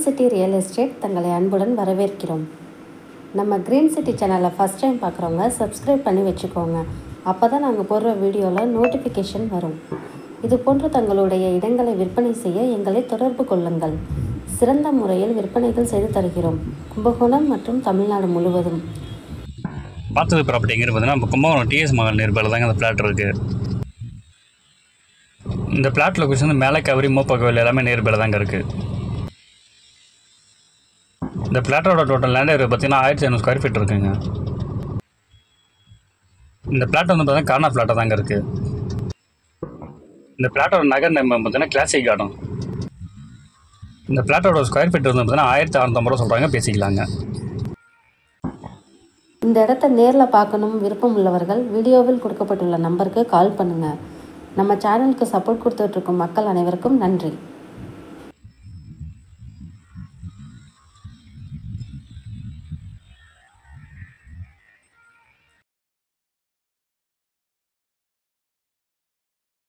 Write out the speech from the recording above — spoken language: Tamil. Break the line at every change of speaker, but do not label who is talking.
கிரீன் சிட்டி ரியல் எஸ்டேட் தங்களை அன்புடன் வரவேற்கிறோம். நம்ம கிரீன் சிட்டி சேனலை ஃபஸ்ட் டைம் பார்க்குறவங்க சப்ஸ்கிரைப் பண்ணி வச்சுக்கோங்க. அப்போ தான் நாங்கள் போடுற வீடியோவில் நோட்டிஃபிகேஷன் வரும். இது போன்று தங்களுடைய இடங்களை விற்பனை செய்ய எங்களை தொடர்பு கொள்ளுங்கள். சிறந்த முறையில் விற்பனைகள் செய்து தருகிறோம். கும்பகோணம் மற்றும் தமிழ்நாடு முழுவதும்.
பார்த்தது ப்ராப்பர்ட்டிங்கிறது பார்த்தீங்கன்னா நம்ம கும்பகோணம் டிஎஸ் மகள் நியர்பையில் தாங்க அந்த பிளாட் இருக்குது. இந்த பிளாட் லொக்கேஷன் வந்து மேலே கவரி மோப்பகவில் எல்லாமே நியர்பையில் தாங்க இருக்குது. இந்த பிளாட்டோட டோட்டல் லேண்ட் ஏரியா பார்த்தீங்கன்னா 1500 ஸ்கொயர் ஃபீட் இருக்குங்க. இந்த பிளாட் வந்து பார்த்தீங்கன்னா கார்னர் பிளாட்டாக தாங்க இருக்குது. இந்த பிளாட்டோட நகர் நேம் பார்த்தீங்கன்னா கிளாசிக் கார்டன். இந்த பிளாட்டோட ஸ்கொயர் ஃபீட் வந்து பார்த்தீங்கன்னா 1650 ரூபா சொல்கிறாங்க, பேசிக்கலாங்க.
இந்த இடத்த நேரில் பார்க்கணும் விருப்பம் உள்ளவர்கள் வீடியோவில் கொடுக்கப்பட்டுள்ள நம்பருக்கு கால் பண்ணுங்கள். நம்ம சேனலுக்கு சப்போர்ட் கொடுத்துட்ருக்கும் மக்கள் அனைவருக்கும் நன்றி.